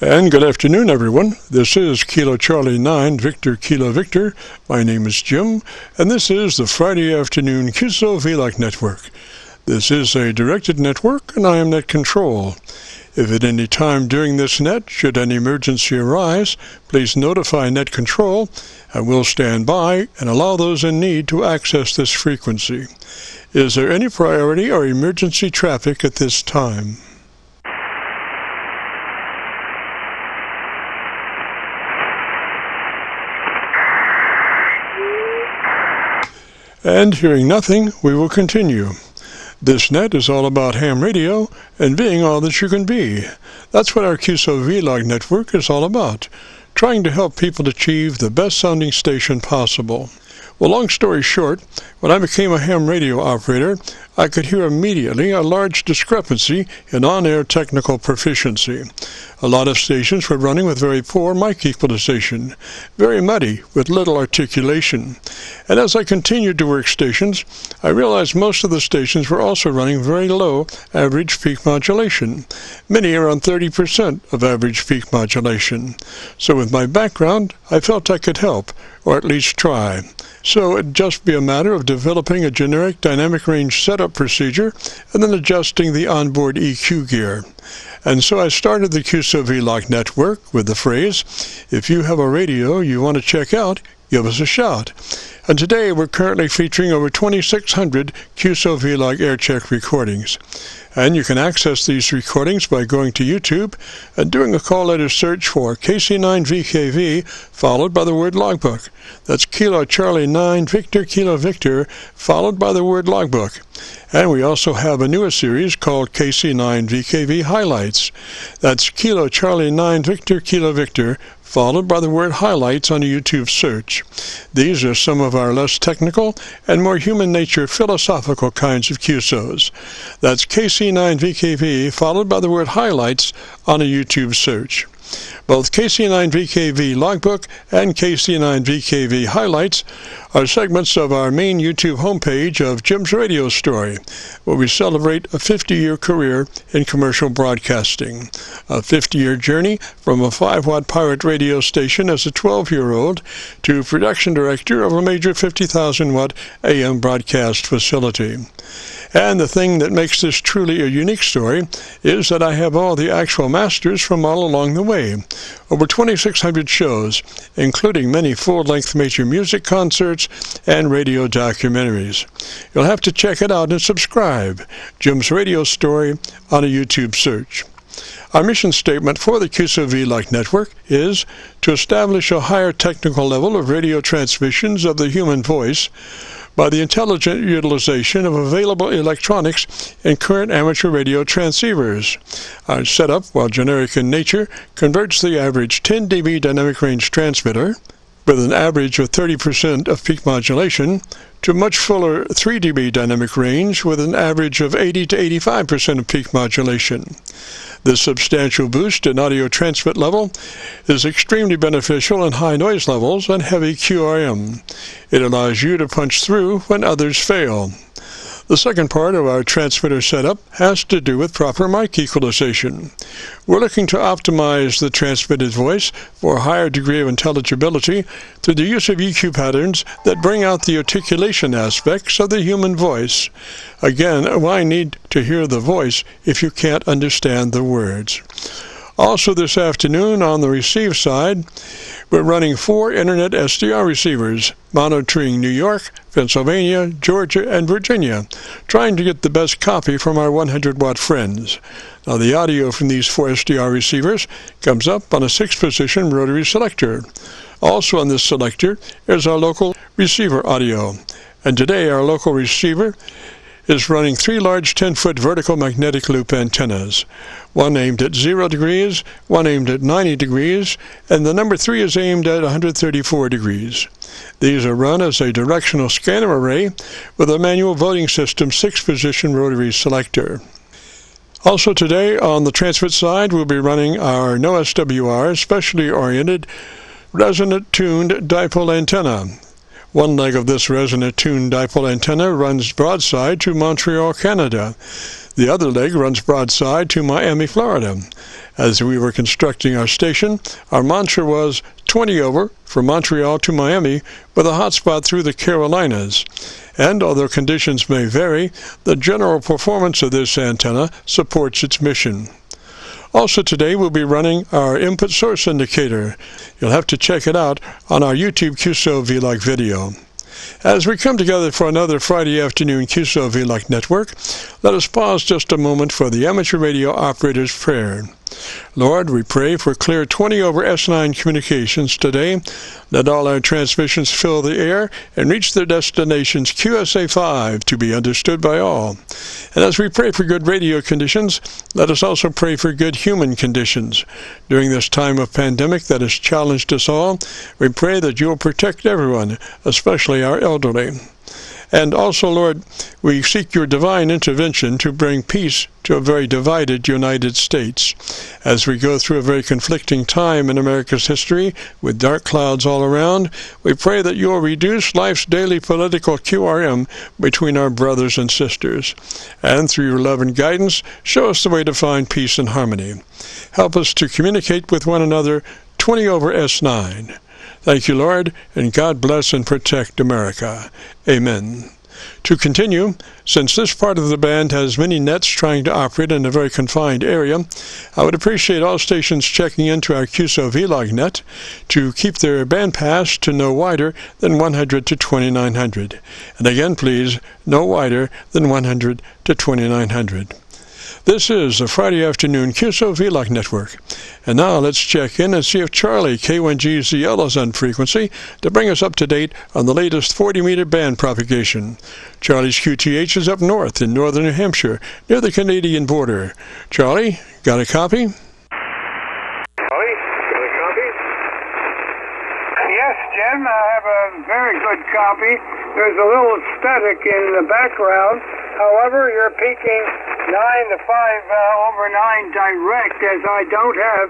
And good afternoon, everyone. This is Kilo Charlie 9 Victor Kilo Victor. My name is Jim, and this is the Friday afternoon Qso-Vlog network. This is a directed network, and I am net control. If at any time during this net, should any emergency arise, please notify net control, and we'll stand by and allow those in need to access this frequency. Is there any priority or emergency traffic at this time? And hearing nothing, we will continue. This net is all about ham radio and being all that you can be. That's what our Qso-Vlog network is all about, trying to help people achieve the best sounding station possible. Well, long story short, when I became a ham radio operator, I could hear immediately a large discrepancy in on-air technical proficiency. A lot of stations were running with very poor mic equalization, very muddy with little articulation. And as I continued to work stations, I realized most of the stations were also running very low average peak modulation, many around 30% of average peak modulation. So with my background, I felt I could help, or at least try. So it'd just be a matter of developing a generic dynamic range setup procedure and then adjusting the onboard EQ gear. And so I started the Qso-Vlog network with the phrase, if you have a radio you want to check out, give us a shout. And today we're currently featuring over 2,600 Qso-Vlog Aircheck recordings. And you can access these recordings by going to YouTube and doing a call letter search for KC9VKV followed by the word logbook. That's Kilo Charlie 9 Victor Kilo Victor followed by the word logbook. And we also have a newer series called KC9VKV Highlights. That's Kilo Charlie 9 Victor Kilo Victor followed by the word highlights on a YouTube search. These are some of our less technical and more human nature philosophical kinds of QSOs. That's KC9VKV followed by the word highlights on a YouTube search. Both KC9VKV Logbook and KC9VKV Highlights are segments of our main YouTube homepage of Jim's Radio Story, where we celebrate a 50-year career in commercial broadcasting, a 50-year journey from a 5-watt pirate radio station as a 12-year-old to production director of a major 50,000-watt AM broadcast facility. And the thing that makes this truly a unique story is that I have all the actual masters from all along the way. Over 2,600 shows, including many full-length major music concerts and radio documentaries. You'll have to check it out and subscribe. Jim's Radio Story on a YouTube search. Our mission statement for the Qso-Vlog network is to establish a higher technical level of radio transmissions of the human voice by the intelligent utilization of available electronics in current amateur radio transceivers. Our setup, while generic in nature, converts the average 10 dB dynamic range transmitter with an average of 30% of peak modulation to much fuller 3 dB dynamic range with an average of 80 to 85% of peak modulation. This substantial boost in audio transmit level is extremely beneficial in high noise levels and heavy QRM. It allows you to punch through when others fail. The second part of our transmitter setup has to do with proper mic equalization. We're looking to optimize the transmitted voice for a higher degree of intelligibility through the use of EQ patterns that bring out the articulation aspects of the human voice. Again, why need to hear the voice if you can't understand the words? Also this afternoon on the receive side, we're running 4 Internet SDR receivers, monitoring New York, Pennsylvania, Georgia, and Virginia, trying to get the best copy from our 100-watt friends. Now the audio from these 4 SDR receivers comes up on a 6-position rotary selector. Also on this selector is our local receiver audio. And today our local receiver is running 3 large 10-foot vertical magnetic loop antennas, one aimed at 0 degrees, one aimed at 90 degrees, and the number 3 is aimed at 134 degrees. These are run as a directional scanner array with a manual voting system 6-position rotary selector. Also today on the transmit side we'll be running our no SWR specially oriented resonant tuned dipole antenna. One leg of this resonant tuned dipole antenna runs broadside to Montreal, Canada. The other leg runs broadside to Miami, Florida. As we were constructing our station, our mantra was 20 over from Montreal to Miami with a hotspot through the Carolinas. And although conditions may vary, the general performance of this antenna supports its mission. Also today we'll be running our input source indicator. You'll have to check it out on our YouTube Qso-Vlog video. As we come together for another Friday afternoon Qso-Vlog network, let us pause just a moment for the amateur radio operator's prayer. Lord, we pray for clear 20 over S9 communications today. Let all our transmissions fill the air and reach their destinations QSA5 to be understood by all. And as we pray for good radio conditions, let us also pray for good human conditions. During this time of pandemic that has challenged us all, we pray that you will protect everyone, especially our elderly. And also, Lord, we seek your divine intervention to bring peace to a very divided United States. As we go through a very conflicting time in America's history, with dark clouds all around, we pray that you will reduce life's daily political QRM between our brothers and sisters. And through your love and guidance, show us the way to find peace and harmony. Help us to communicate with one another 20 over S9. Thank you, Lord, and God bless and protect America. Amen. To continue, since this part of the band has many nets trying to operate in a very confined area, I would appreciate all stations checking into our Qso-Vlog net to keep their bandpass to no wider than 100 to 2900. And again, please, no wider than 100 to 2900. This is the Friday afternoon Qso-Vlog network. And now let's check in and see if Charlie K1GZL is on frequency to bring us up to date on the latest 40-meter band propagation. Charlie's QTH is up north in northern New Hampshire, near the Canadian border. Charlie, got a copy? Charlie, got a copy? Yes, Jim, I have a very good copy. There's a little static in the background. However, you're peaking 9 to 5 over 9 direct, as I don't have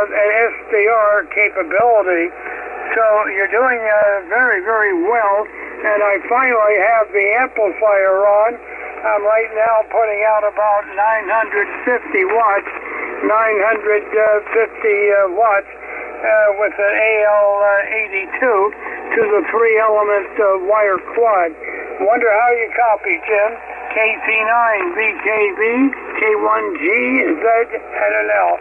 an SDR capability. So you're doing very, very well. And I finally have the amplifier on. I'm right now putting out about 950 watts, 950 watts with an AL82 to the 3-element wire quad. Wonder how you copy, Jim. KC9VKV, K1GZ, and an L.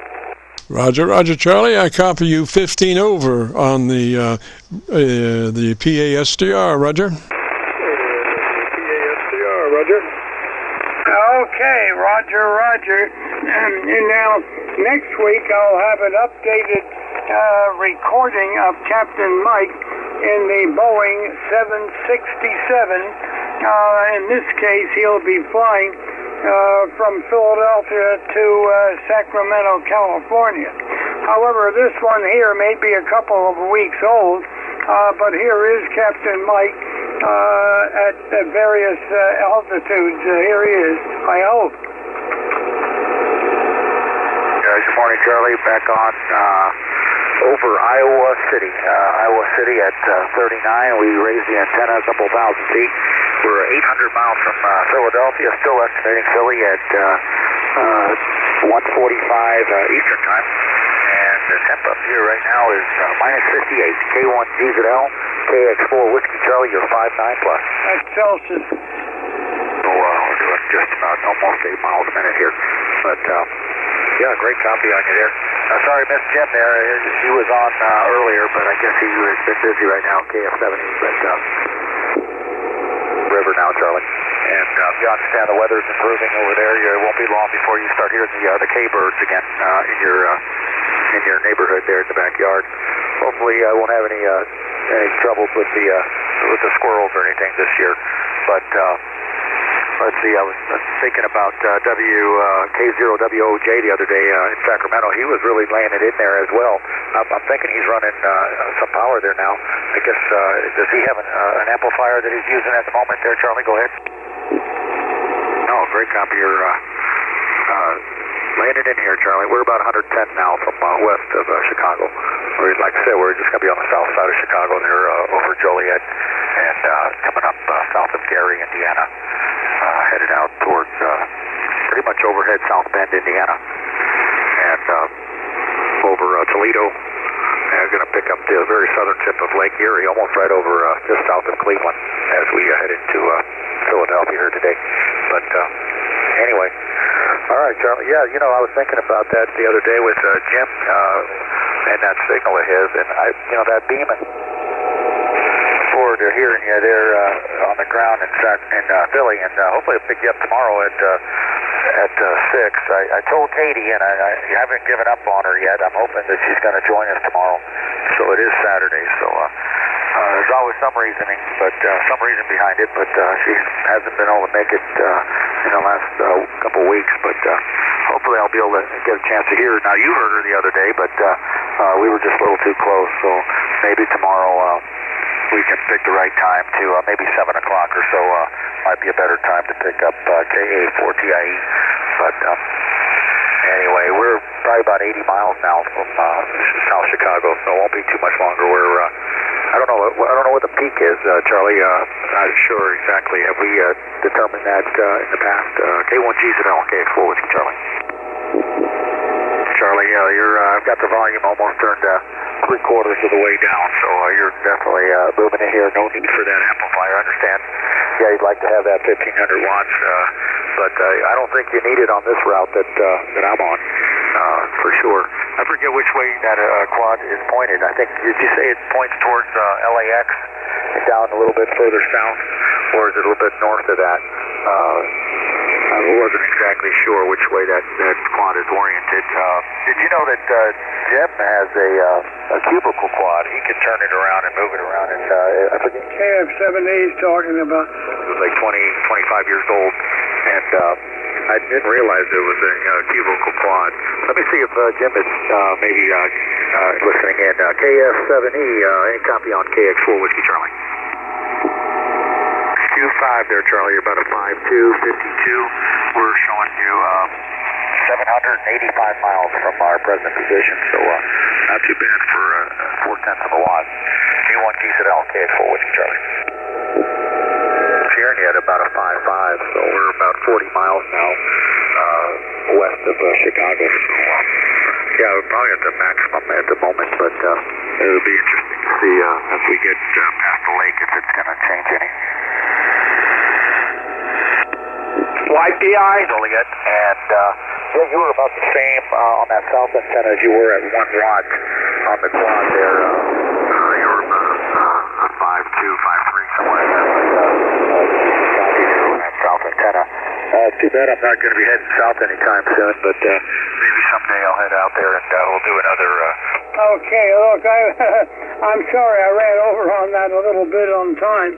Roger, Roger, Charlie. I copy you 15 over on the PASDR, Roger. PASDR, Roger. Okay, Roger, Roger. And now, next week I'll have an updated recording of Captain Mike in the Boeing 767. In this case, he'll be flying from Philadelphia to Sacramento, California. However, this one here may be a couple of weeks old, but here is Captain Mike at various altitudes. Here he is, I hope. Good morning, Charlie. Back on over Iowa City. Iowa City at 39. We raised the antenna a couple thousand feet. We're 800 miles from Philadelphia, still estimating Philly at 1:45 Eastern Time. And the temp up here right now is minus 58. K1GZL, KX4 Whiskey Charlie, you're 59 plus. That's Celsius. So we're doing just about almost 8 miles a minute here. But yeah, great copy on you there. Sorry, missed Jim there. He was on earlier, but I guess he has been busy right now, KF70. But river now, Charlie. And you understand the weather's improving over there. It won't be long before you start hearing the K-birds again in your neighborhood there in the backyard. Hopefully, I won't have any troubles with the squirrels or anything this year. But let's see, I was thinking about K0WOJ the other day in Sacramento. He was really laying it in there as well. I'm thinking he's running some power there now. I guess, does he have an amplifier that he's using at the moment there, Charlie? Go ahead. No, great copy. You're laying it in here, Charlie. We're about 110 now from west of Chicago. Like I said, we're just going to be on the south side of Chicago there over Joliet and coming up south of Gary, Indiana. Headed out towards overhead South Bend, Indiana, and over Toledo. I'm going to pick up the very southern tip of Lake Erie, almost right over just south of Cleveland as we head into Philadelphia here today. But anyway, all right, Charlie. Yeah, you know, I was thinking about that the other day with Jim and that signal of his, and that beaming forward to hearing you there on the ground in Philly, and hopefully I'll pick you up tomorrow at 6. I told Katie, and I haven't given up on her yet. I'm hoping that she's going to join us tomorrow. So it is Saturday. So there's always some reasoning, some reason behind it. But she hasn't been able to make it in the last couple of weeks. But hopefully I'll be able to get a chance to hear her. Now you heard her the other day, but we were just a little too close. So maybe tomorrow we can pick the right time to maybe 7 o'clock or so. Might be a better time to pick up KA4TIE. But anyway, we're probably about 80 miles now from South Chicago, so it won't be too much longer. We're I don't know what the peak is, Charlie. Not sure exactly. Have we determined that in the past? K1GZL, KX4 with you, Charlie. Charlie, I've got the volume almost turned 3/4 of the way down, so you're definitely moving in here. No need for that amplifier, I understand. Yeah, you'd like to have that 1,500 watts, but I don't think you need it on this route that I'm on, for sure. I forget which way that quad is pointed. I think, did you say it points towards LAX and down a little bit further south, or is it a little bit north of that? I wasn't exactly sure which way that quad is oriented. Did you know that Jim has a cubicle quad? He can turn it around and move it around. And I forget. KF7A is talking about. It was like 25 years old, and I didn't realize it was a cubicle quad. Let me see if Jim is maybe listening in. KF7E, any copy on KX4 Whiskey Charlie? 25 there, Charlie. You're about a 5'2", 52. We're showing you 785 miles from our present position, so not too bad for 4/10 of a watt. K1GZL, KX4 Whiskey Charlie. Hearing you at about a 5'5", so we're about 40 miles now west of Chicago. So, yeah, we're probably at the maximum at the moment, but it'll be interesting to see as we get past the lake if it's going to change any. Flight DI, Joliet, and yeah, you were about the same on that south antenna as you were at 1 watt on the quad there. You were about a 5'2", 5'3", somewhere like that. On that south antenna. Too bad I'm not going to be heading south anytime soon, but maybe someday I'll head out there and we'll do another. Okay, look, I'm sorry I ran over on that a little bit on time,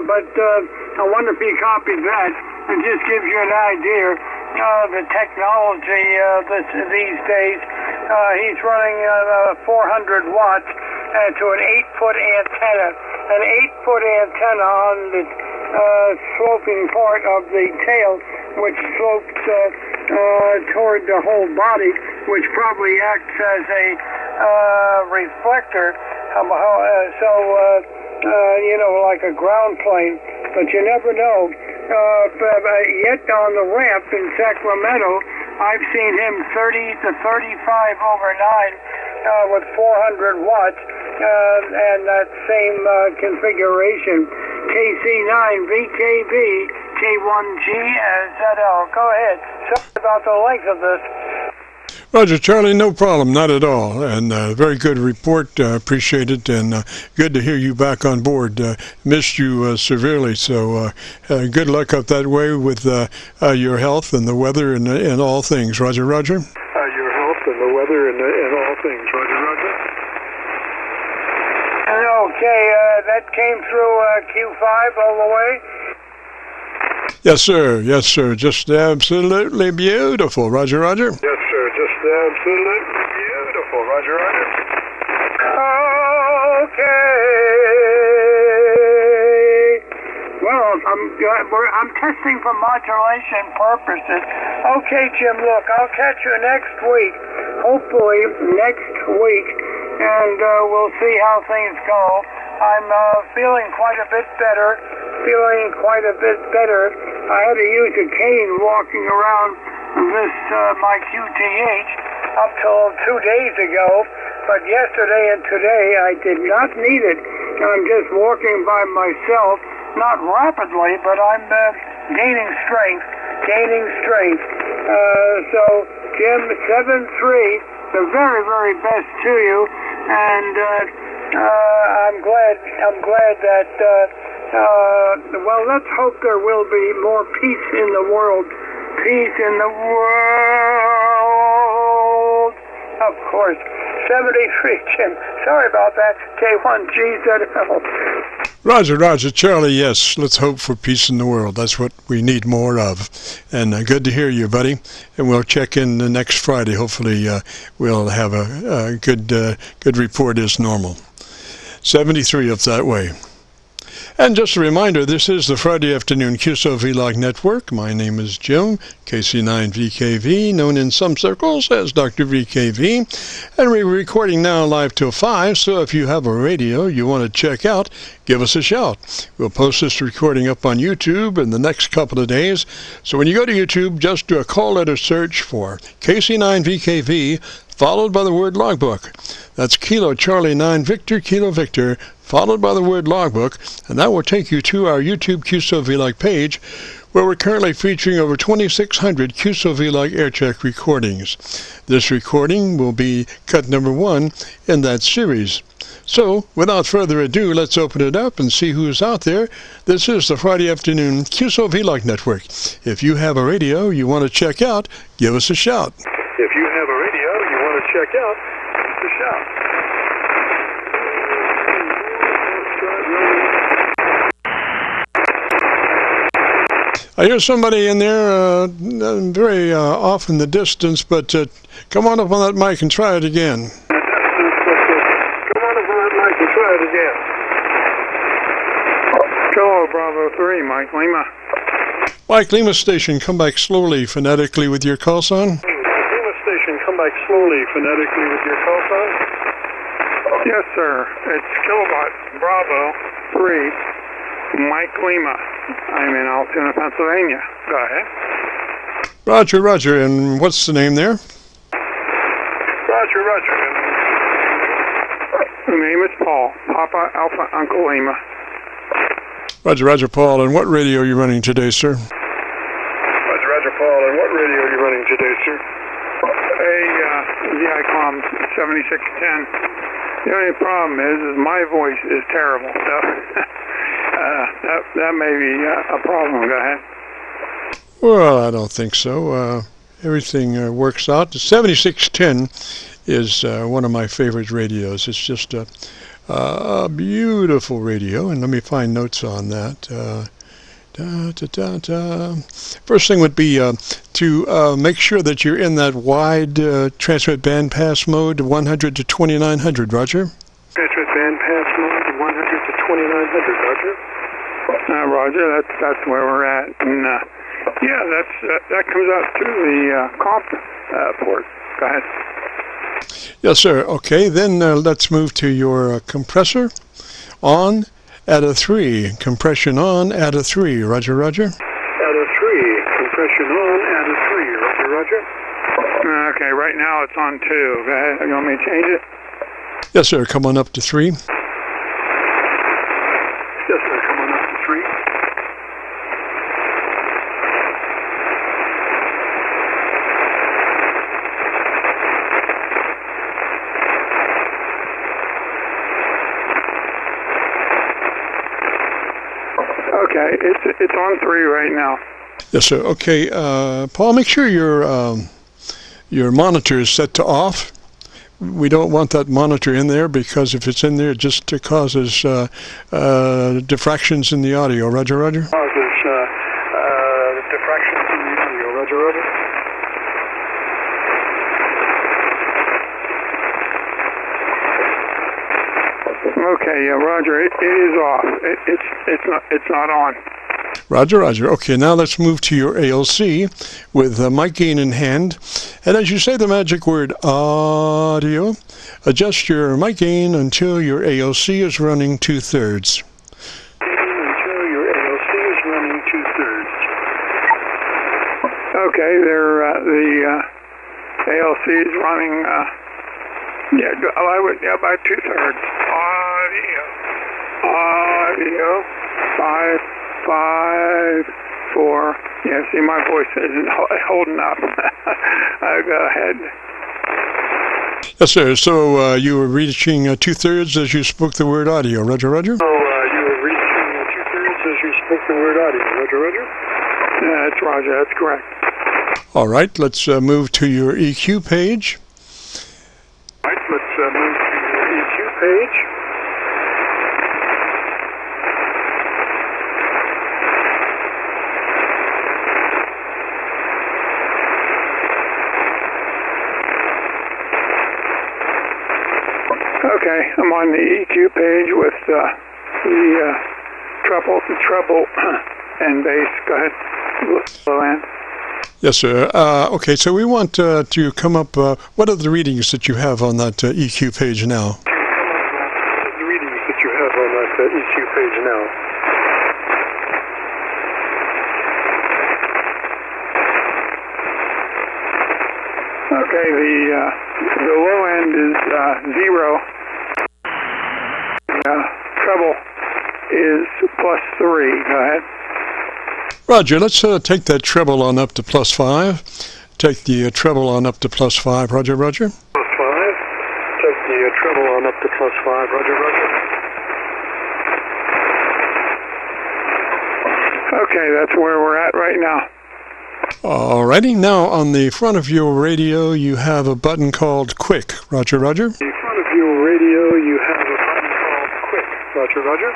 but I wonder if you copied that. It just gives you an idea of the technology these days. He's running 400 watts to an 8-foot antenna. An 8-foot antenna on the sloping part of the tail, which slopes toward the whole body, which probably acts as a reflector, like a ground plane, but you never know. Yet on the ramp in Sacramento, I've seen him 30 to 35 over 9 with 400 watts and that same configuration. KC9VKV, K1GZL. Go ahead. Sorry about the length of this. Roger, Charlie, no problem, not at all. And very good report, appreciate it, and good to hear you back on board. Missed you severely, so good luck up that way with your health and the weather and all things. Roger, Roger. Your health and the weather and all things. Roger, Roger. Okay, that came through Q5 all the way? Yes, sir. Yes, sir. Just absolutely beautiful. Roger, Roger. Yes, sir. Just absolutely beautiful. Roger, Roger. Okay. Well, I'm testing for modulation purposes. Okay, Jim, look, I'll catch you next week. Hopefully next week. And we'll see how things go. I'm feeling quite a bit better. I had to use a cane walking around this my QTH up till 2 days ago, but yesterday and today I did not need it. I'm just walking by myself, not rapidly, but I'm gaining strength. So Jim, 7-3, the very, very best to you, and I'm glad that well, let's hope there will be more peace in the world. Peace in the world. Of course. 73, Jim. Sorry about that. K1GZL. Roger, Charlie, yes. Let's hope for peace in the world. That's what we need more of. And good to hear you, buddy. And we'll check in the next Friday. Hopefully we'll have a good report as normal. 73 up that way. And just a reminder, this is the Friday afternoon Qso-Vlog network. My name is Jim, KC9VKV, known in some circles as Dr. VKV. And we're recording now live till 5, so if you have a radio you want to check out, give us a shout. We'll post this recording up on YouTube in the next couple of days. So when you go to YouTube, just do a call letter search for KC9VKV, followed by the word logbook. That's Kilo Charlie 9 Victor Kilo Victor, followed by the word logbook, and that will take you to our YouTube Qso-Vlog page, where we're currently featuring over 2,600 Qso-Vlog Aircheck recordings. This recording will be cut number 1 in that series. So, without further ado, let's open it up and see who's out there. This is the Friday afternoon Qso-Vlog network. If you have a radio you want to check out, give us a shout. If you have a radio you want to check out, give us a shout. I hear somebody in there very off in the distance, but come on up on that mic and try it again. Come on up on that mic and try it again. Kilo Bravo 3, Mike Lima. Mike Lima Station, come back slowly, phonetically with your call sign. Lima Station, come back slowly, phonetically with your call sign. Yes, sir. It's Kilowatt Bravo 3, Mike Lima. I'm in Altoona, Pennsylvania. Go ahead. Roger. And what's the name there? Roger. The name is Paul. Papa Alpha Uncle Lima. Roger, Paul. And what radio are you running today, sir? Roger, Paul. And what radio are you running today, sir? VICOM 7610. The only problem is my voice is terrible. So that may be a problem. Go ahead. Well, I don't think so. Everything works out. The 7610 is one of my favorite radios. It's just a beautiful radio, and let me find notes on that. First thing would be to make sure that you're in that wide transmit bandpass mode, 100 to 2900, Roger. Transmit bandpass mode, 100 to 2900, Roger. Roger, that's where we're at, and that comes out to the comp port. Go ahead. Yes, sir. Okay, then let's move to your compressor on at a 3. Compression on at a 3. Roger. At a 3. Compression on at a 3. Roger. Okay, right now it's on 2. Go ahead. You want me to change it? Yes, sir. Come on up to 3. Yes, sir. Come on up to 3. Okay, it's on 3 right now. Yes, sir. Okay, Paul, make sure your monitor is set to off. We don't want that monitor in there, because if it's in there, it just causes diffractions in the audio. Roger. Causes diffractions in the audio. Roger. Okay, yeah, Roger. It is off. It's not on. Roger. Okay, now let's move to your ALC with mic gain in hand. And as you say the magic word audio, adjust your mic gain until your ALC is running 2/3. Okay, the ALC is running, about 2/3. Audio, 5, 5, 4. Yeah, see, my voice isn't holding up. Go ahead. Yes, sir. So you were reaching 2/3 as you spoke the word audio. Roger, roger. So you were reaching 2/3 as you spoke the word audio. Roger, roger. That's Roger. That's correct. All right. Let's move to your EQ page. All right. Let's move to your EQ page. Okay, I'm on the EQ page with the treble and bass. Go ahead, low end. Yes, sir. Okay, so we want to come up, what are the readings that you have on that EQ page now? The readings that you have on that EQ page now. Okay, the low end is 0. Treble is +3. Go ahead. Roger, let's take that treble on up to +5. Take the treble on up to +5. Roger, roger. +5. Take the treble on up to +5. Roger, roger. Okay, that's where we're at right now. Alrighty, now on the front of your radio you have a button called Quick. Roger, roger. In front of your radio you have a button called Quick. Roger, roger.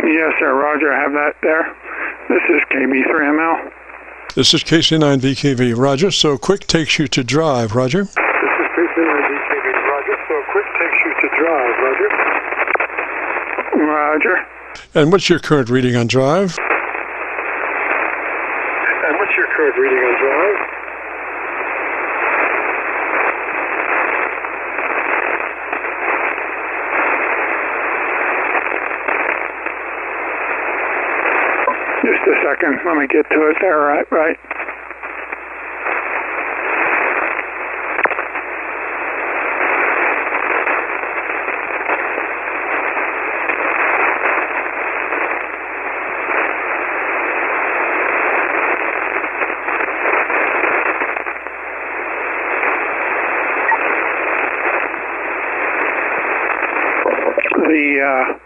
Yes, sir, roger, I have that there. This is KB3ML. This is KC9VKV. Roger, so Quick takes you to drive. Roger. This is KC9VKV. Roger, so Quick takes you to drive. Roger. Roger. And what's your current reading on drive? And what's your current reading on drive? Just a second. Let me get to it there. Right.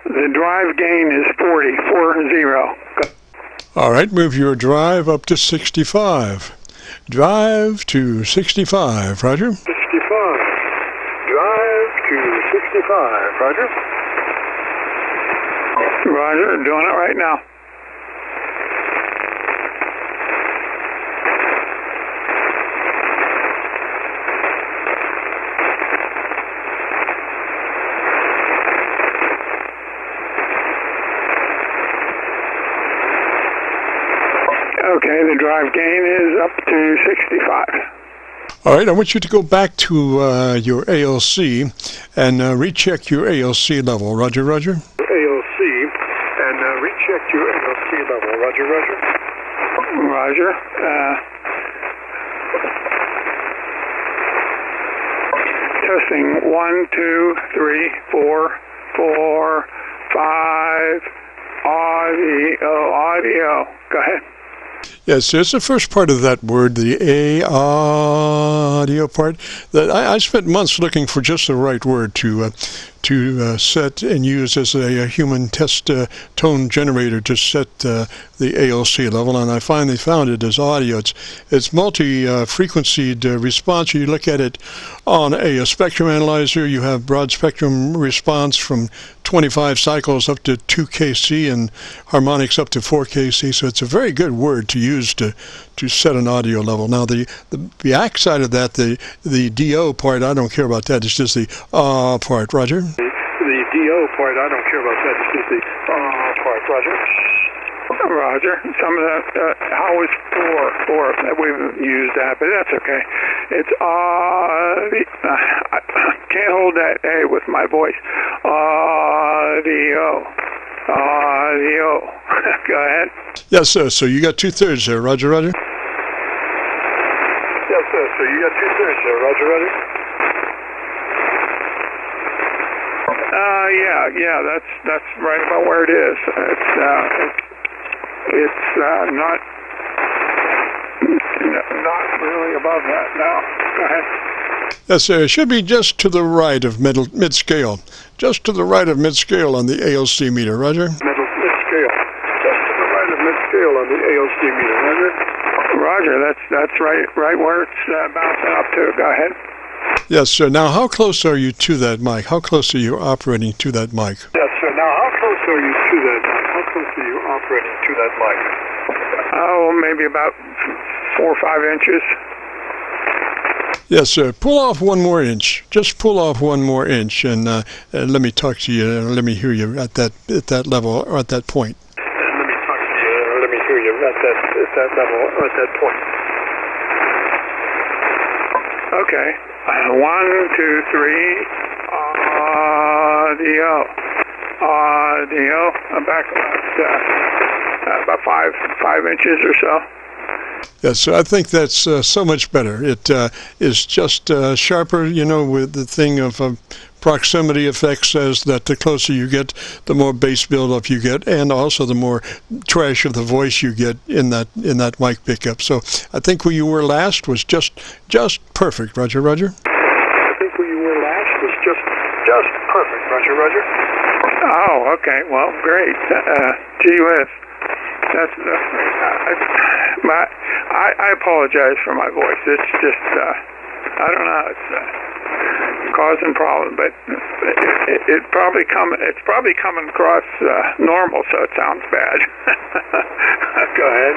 The drive gain is 40. All right, move your drive up to 65. Drive to 65. Roger. 65. Drive to 65. Roger. Roger, doing it right now. Okay, the drive gain is up to 65. All right, I want you to go back to your ALC and recheck your ALC level. Roger, roger. ALC and recheck your ALC level. Roger, roger. Roger. Testing 1, 2, 3, 4, 4, 5. Audio. Go ahead. Yes, it's the first part of that word, the audio part. That I spent months looking for just the right word to set and use as a human test tone generator to set the ALC level, and I finally found it as audio. It's multi-frequency response. You look at it on a spectrum analyzer. You have broad spectrum response from 25 cycles up to 2 kc and harmonics up to 4 kc. So it's a very good word to use to set an audio level. Now the backside of that, the DO part, I don't care about that. It's just the part. Roger. The DO part, I don't care about that. It's just the part. Roger. Roger. Some of that, how is 4? We've used that, but that's okay. It's I can't hold that A with my voice. Audio. Audio. Go ahead. Yes, sir. So you got 2/3 there. Roger, roger. Yes, sir. So you got 2/3 there. Roger, roger. Yeah. That's right about where it is. It's not really above that. No. Go ahead. Yes, sir. It should be just to the right of mid-scale. Just to the right of mid-scale on the ALC meter. Roger. Mid-scale. Just to the right of mid-scale on the ALC meter. Roger. Roger. That's right where it's bouncing up to. Go ahead. Yes, sir. Now, how close are you to that mic? How close are you operating to that mic? Yes, sir. Now, how close are you to that mic? How close are you operating to that mic? Oh, maybe about 4 or 5 inches. Yes, sir. Pull off 1 more inch. Just pull off 1 more inch, and let me talk to you. Let me hear you at that level or at that point. Let me talk to you. Let me hear you at that level or at that point. Okay. 1, 2, 3. Audio. Back about 5 inches or so. Yes, sir. I think that's so much better. It is just sharper, with the thing of proximity effect says that the closer you get, the more bass buildup you get, and also the more trash of the voice you get in that mic pickup. So I think where you were last was just perfect. Roger, roger. I think where you were last was just perfect. Roger, roger. Oh, okay. Well, great. Gee whiz. That's I apologize for my voice. It's just I don't know. It's causing problems, but it's probably coming across normal, so it sounds bad. Go ahead.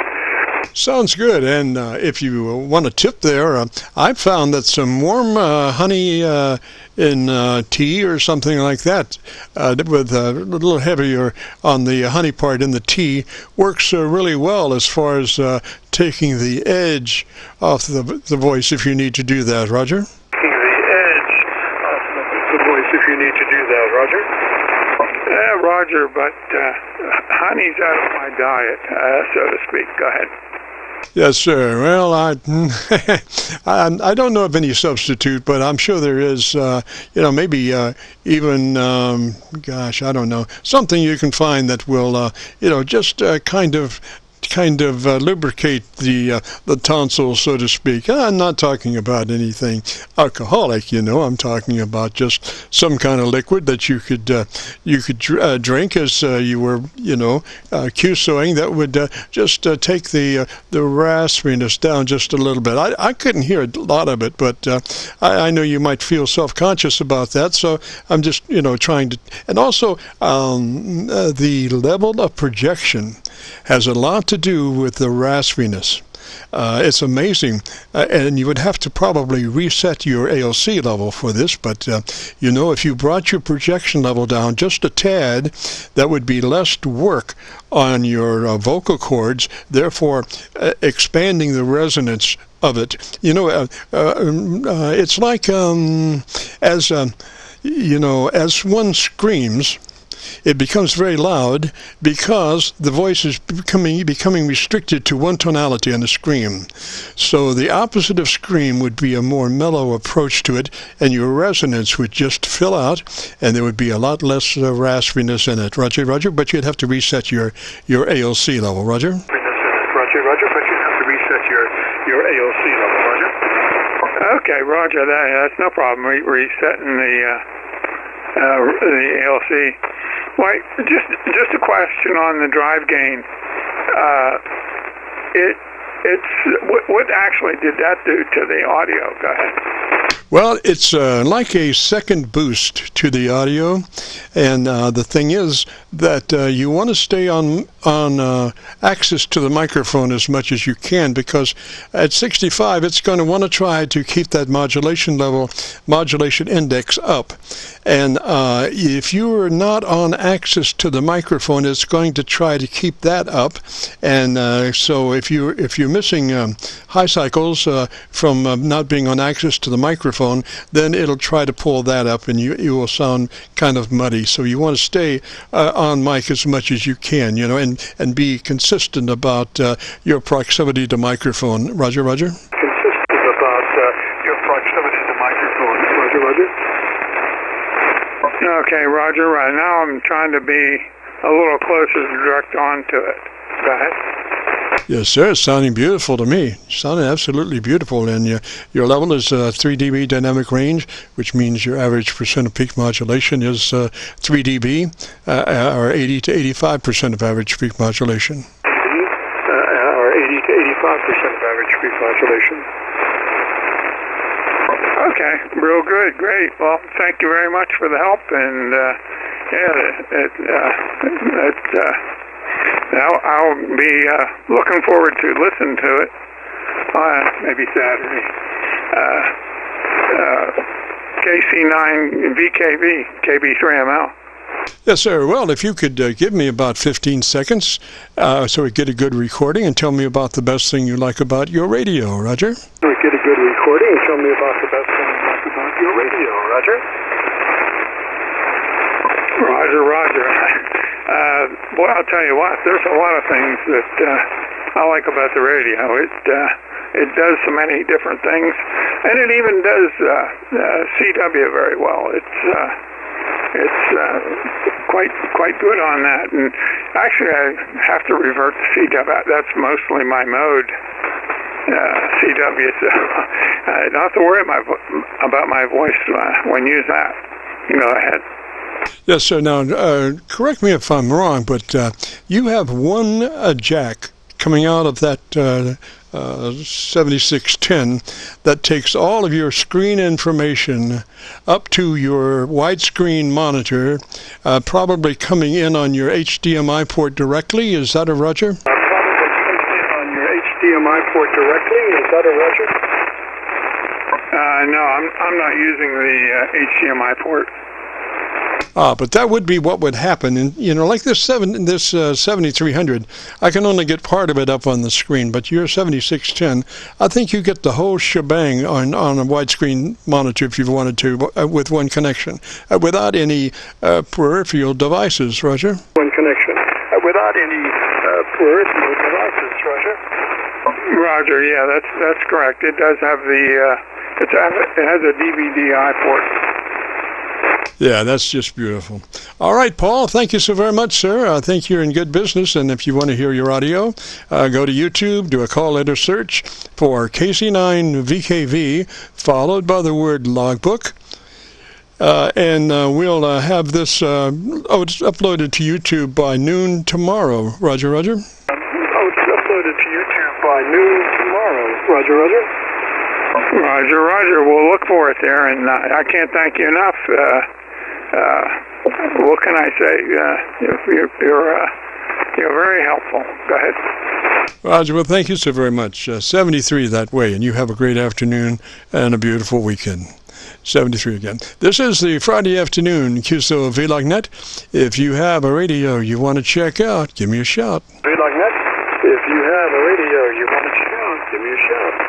Sounds good. And if you want a tip there, I found that some warm honey in tea or something like that, with a little heavier on the honey part in the tea, works really well as far as taking the edge off the voice if you need to do that. Roger? Roger, but honey's out of my diet, so to speak. Go ahead. Yes, sir. Well, I don't know of any substitute, but I'm sure there is, maybe even, gosh, I don't know, something you can find that will, just kind of lubricate the tonsils, so to speak. I'm not talking about anything alcoholic, I'm talking about just some kind of liquid that you could drink as you were, Qsoing, that would just take the raspiness down just a little bit. I couldn't hear a lot of it, but I know you might feel self-conscious about that, so I'm just, trying to, and also the level of projection has a lot to do with the raspiness. It's amazing, and you would have to probably reset your ALC level for this, but if you brought your projection level down just a tad, that would be less work on your vocal cords, therefore expanding the resonance of it. It's like as one screams, it becomes very loud because the voice is becoming restricted to one tonality on the scream. So the opposite of scream would be a more mellow approach to it, and your resonance would just fill out, and there would be a lot less raspiness in it. Roger, roger, but you'd have to reset your ALC level. Roger? Roger, roger, but you'd have to reset your ALC level. Roger? Okay, roger, that's no problem. Resetting the ALC. Why, just a question on the drive gain. What actually did that do to the audio? Go ahead. Well, it's like a second boost to the audio, and the thing is that you want to stay on access to the microphone as much as you can, because at 65 it's going to want to try to keep that modulation index up, and if you are not on access to the microphone, it's going to try to keep that up, and so if you're missing high cycles from not being on access to the microphone, microphone, then it'll try to pull that up, and you will sound kind of muddy. So you want to stay on mic as much as you can, and be consistent about your proximity to microphone. Roger, Roger. Consistent about your proximity to microphone. Roger, Roger. Okay, Roger. Right now I'm trying to be a little closer and direct on to it. Go ahead. Yes, sir. It's sounding beautiful to me. Sounding absolutely beautiful. And your level is 3 dB dynamic range, which means your average percent of peak modulation is 3 dB, or 80 to 85% of average peak modulation. Or 80 to 85% of average peak modulation. Okay, real good, great. Well, thank you very much for the help, and I'll be looking forward to listening to it. Maybe Saturday. KC9VKV, KB3ML. Yes, sir. Well, if you could give me about 15 seconds so we get a good recording, and tell me about the best thing you like about your radio, Roger. We get a good recording and tell me about the best thing you like about your radio, Roger. Roger, Roger. Boy, I'll tell you what, there's a lot of things that I like about the radio. It does so many different things, and it even does CW very well. It's quite good on that. And actually, I have to revert to CW. That's mostly my mode, CW. So I don't have to worry about my voice when you use that. Go ahead. Yes, sir. Now, correct me if I'm wrong, but you have one jack coming out of that 7610 that takes all of your screen information up to your widescreen monitor, probably coming in on your HDMI port directly. Is that a Roger? Probably coming in on your HDMI port directly. Is that a Roger? No, I'm not using the HDMI port. But that would be what would happen. And, like this 7300, I can only get part of it up on the screen, but your 7610, I think you get the whole shebang on a widescreen monitor if you wanted to, with one connection, without any peripheral devices, Roger. One connection. Without any peripheral devices, Roger. Roger, yeah, that's correct. It does have it has a DVD-I port. Yeah, that's just beautiful. All right, Paul, thank you so very much, sir. I think you're in good business, and if you want to hear your audio, go to YouTube, do a call letter search for KC9VKV, followed by the word logbook, and we'll have this it's uploaded to YouTube by noon tomorrow. Roger, Roger? It's uploaded to YouTube by noon tomorrow. Roger, Roger? Roger, Roger. We'll look for it there, and I can't thank you enough. What can I say? You're very helpful. Go ahead. Roger, well, thank you so very much. 73 that way, and you have a great afternoon and a beautiful weekend. 73 again. This is the Friday afternoon Qso-Vlog net. If you have a radio you want to check out, give me a shout. Vlog net. If you have a radio you want to check out, give me a shout.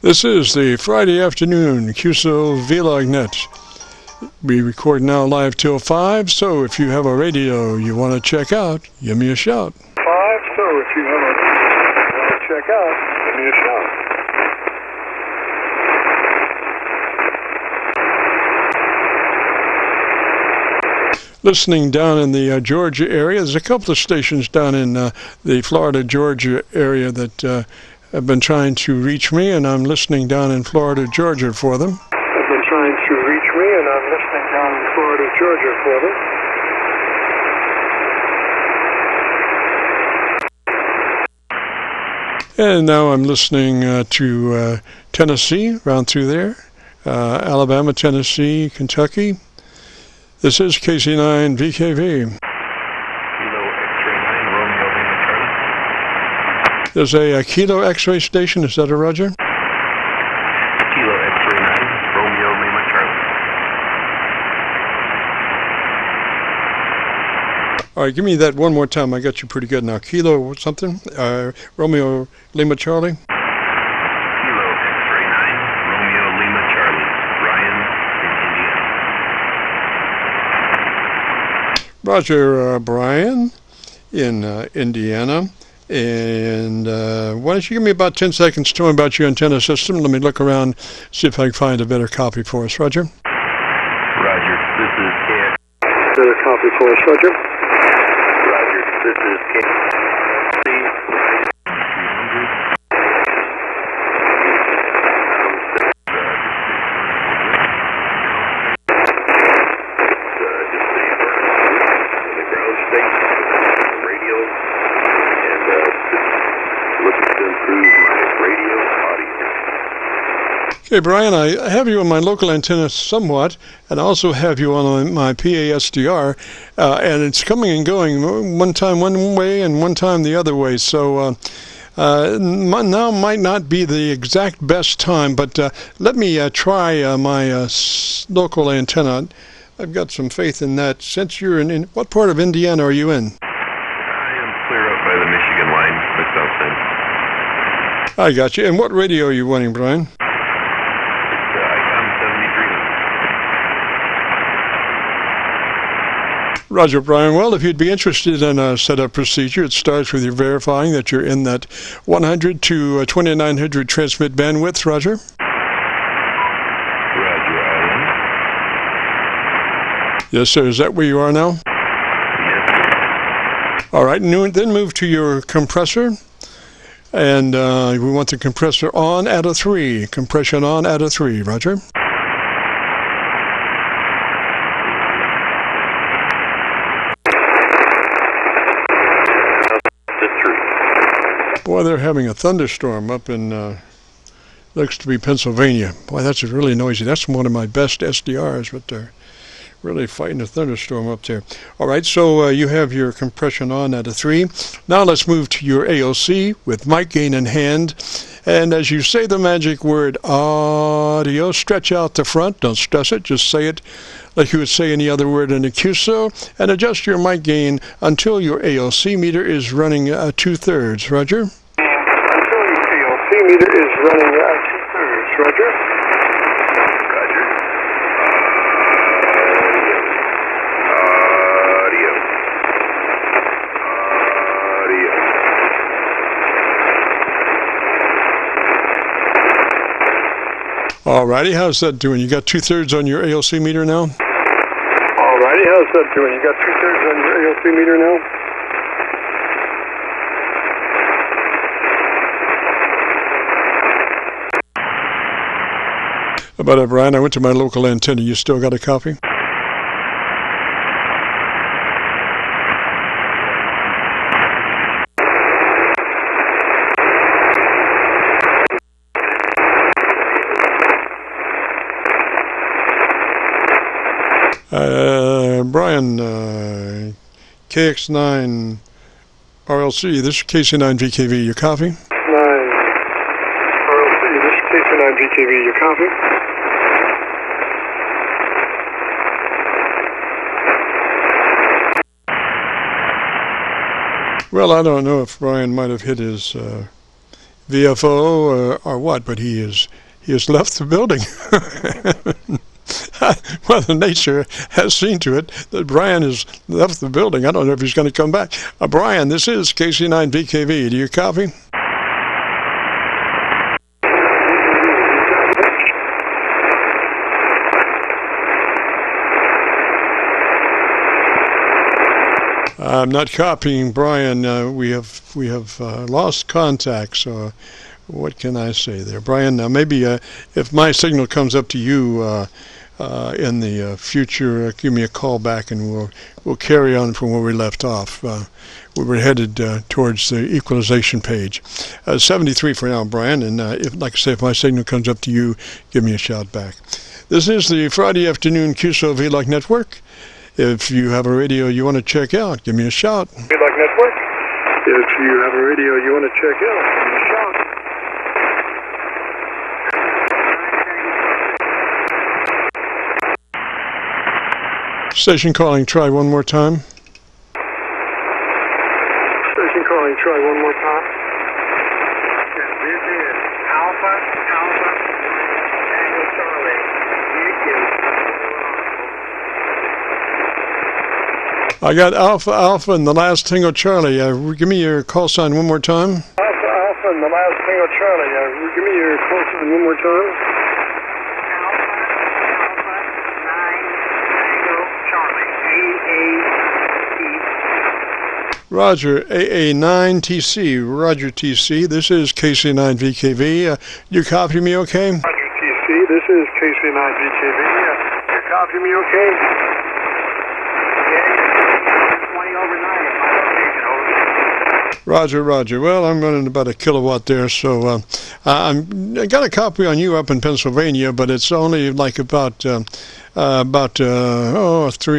This is the Friday afternoon Qso-Vlog net. We record now live till 5, so if you have a radio you want to check out, give me a shout. 5, so if you have a radio you want to check out, give me a shout. Listening down in the Georgia area, there's a couple of stations down in the Florida, Georgia area that have been trying to reach me, and I'm listening down in Florida, Georgia for them. Have been trying to reach me, and I'm listening down in Florida, Georgia for them. And now I'm listening to Tennessee, around through there, Alabama, Tennessee, Kentucky. This is KC9VKV. There's a Kilo X-ray station. Is that a Roger? Kilo X-ray 9, Romeo Lima Charlie. All right, give me that one more time. I got you pretty good now. Kilo something? Romeo Lima Charlie? Kilo X-ray 9, Romeo Lima Charlie, Brian in Indiana. Roger, Brian in Indiana. And why don't you give me about 10 seconds to tell me about your antenna system. Let me look around, see if I can find a better copy for us. Roger? Roger, this is KX. Better copy for us, Roger. Roger, this is KC. Okay, Brian, I have you on my local antenna somewhat, and I also have you on my PASDR, and it's coming and going, one time one way and one time the other way. So now might not be the exact best time, but let me try my local antenna. I've got some faith in that. Since you're in what part of Indiana are you in? I am clear up by the Michigan line, the south end. I got you. And what radio are you running, Brian? Roger, Brian. Well, if you'd be interested in a setup procedure, it starts with you verifying that you're in that 100 to 2900 transmit bandwidth. Roger? Roger, Alan. Yes, sir. Is that where you are now? Yes. All right. Then move to your compressor. And we want the compressor on at a 3. Compression on at a 3. Roger? Boy, they're having a thunderstorm up in, looks to be Pennsylvania. Boy, that's really noisy. That's one of my best SDRs, but they're really fighting a thunderstorm up there. All right, so you have your compression on at a 3. Now let's move to your AOC with mic gain in hand. And as you say the magic word audio, stretch out the front. Don't stress it. Just say it like you would say any other word in a QSO, and adjust your mic gain until your AOC meter is running 2/3. Roger? Until your AOC meter is running 2/3. Roger? Roger. All righty, how's that doing? You got 2/3 on your AOC meter now? Alrighty, how's that doing? You got 2/3 on your AOC meter now? How about that, Brian? I went to my local antenna. You still got a copy? Brian, KX9 RLC, this is KC9VKV, your copy? 9 RLC, this is KC9VKV, your copy? Well, I don't know if Brian might have hit his VFO or what, but he has left the building. Mother Nature has seen to it that Brian has left the building. I don't know if he's going to come back. Brian, this is KC9VKV. Do you copy? I'm not copying Brian. We have lost contact. So what can I say there, Brian? Maybe if my signal comes up to you in the future, give me a call back, and we'll carry on from where we left off. We were headed towards the equalization page. 73 for now, Brian, and if, like I say, if my signal comes up to you, give me a shout back. This is the Friday afternoon Qso-Vlog network. If you have a radio you want to check out, give me a shout. Vlog network. If you have a radio you want to check out, give me a shout. Station calling, try one more time. try one more time. This is Alpha, Tango Charlie. I got Alpha Alpha and the last Tango Charlie. Give me your call sign one more time. Alpha Alpha and the last Tango Charlie. Give me your call sign one more time. Roger, AA9TC, Roger TC, this is KC9VKV. You copy me okay? Roger TC, this is KC9VKV. You copy me okay? Yeah, 20 over 9 at my location, over. Roger, Roger. Well, I'm running about a kilowatt there, so I got a copy on you up in Pennsylvania, but it's only like about 3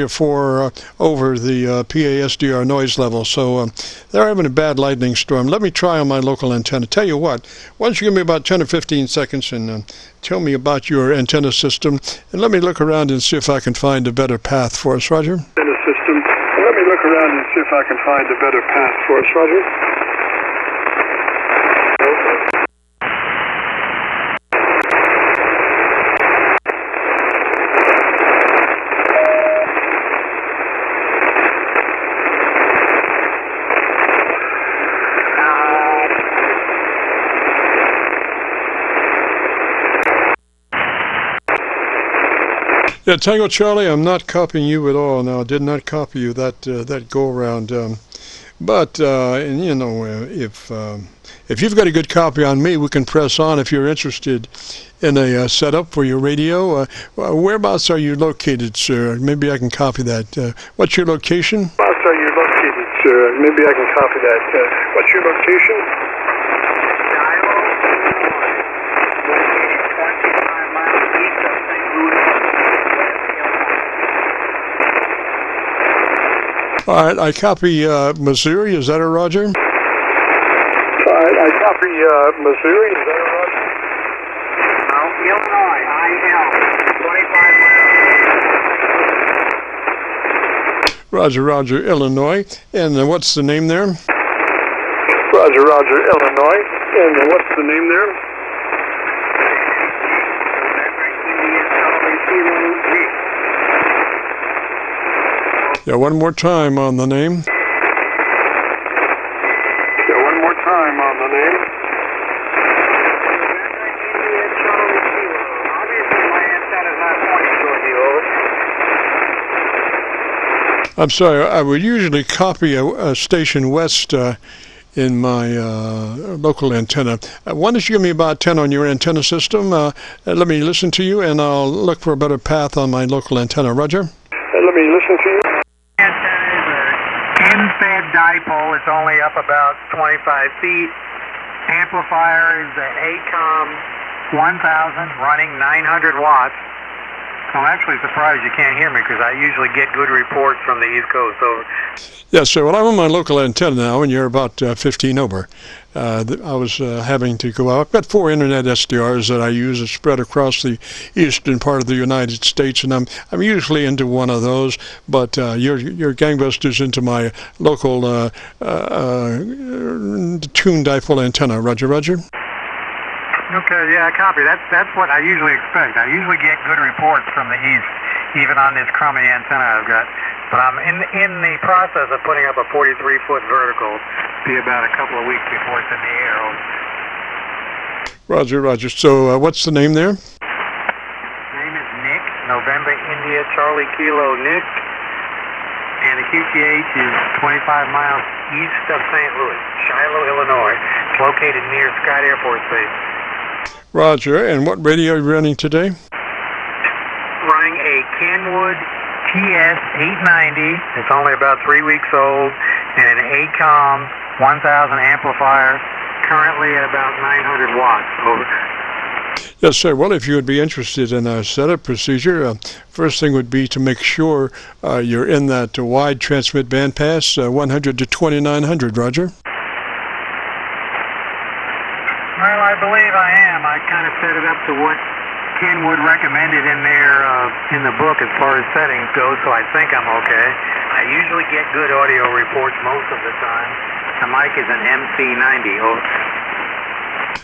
or 4 over the PASDR noise level. So they're having a bad lightning storm. Let me try on my local antenna. Tell you what, why don't you give me about 10 or 15 seconds and tell me about your antenna system, and let me look around and see if I can find a better path for us, Roger. Antenna system. Let me look around and see if I can find a better path for us, Roger. Yeah, Tango Charlie, I'm not copying you at all. Now, I did not copy you that go around. But you know, if you've got a good copy on me, we can press on. If you're interested in a setup for your radio, whereabouts are you located, sir? Maybe I can copy that. What's your location? Whereabouts are you located, sir? Maybe I can copy that. What's your location? All right, I copy Missouri. Is that a Roger? All right, I copy Missouri. Is that a Roger? No, Illinois, IL, 25 miles. Roger, Roger, Illinois. And what's the name there? Roger, Roger, Illinois. And what's the name there? Yeah, one more time on the name. Yeah, one more time on the name. I'm sorry, I would usually copy a station west in my local antenna. Why don't you give me about 10 on your antenna system? Let me listen to you, and I'll look for a better path on my local antenna. Roger? Let me listen to you. In-fed dipole, it's only up about 25 feet. Amplifier is an ACOM 1000 running 900 watts. I'm actually surprised you can't hear me because I usually get good reports from the East Coast. Over. Yes, sir. Well, I'm on my local antenna now, and you're about 15 over. I was having to go out. I've got 4 internet SDRs that I use spread across the eastern part of the United States, and I'm usually into one of those. But you're gangbusters into my local tuned dipole antenna. Roger, Roger. Okay, yeah, copy. That's what I usually expect. I usually get good reports from the east, even on this crummy antenna I've got. But I'm in the process of putting up a 43-foot vertical. Be about a couple of weeks before it's in the air. Roger, Roger. So what's the name there? Name is Nick, November India Charlie Kilo Nick, and the QTH is 25 miles east of St. Louis, Shiloh, Illinois. It's located near Scott Air Force Base. Roger. And what radio are you running today? Running a Kenwood TS-890. It's only about 3 weeks old, and an ACOM 1000 amplifier, currently at about 900 watts. Over. Yes, sir. Well, if you would be interested in our setup procedure, first thing would be to make sure you're in that wide transmit bandpass, 100 to 2900, Roger. Well, I believe I am. I kind of set it up to what Kenwood recommended in there in the book as far as settings go, so I think I'm okay. I usually get good audio reports most of the time. The mic is an MC90. Over.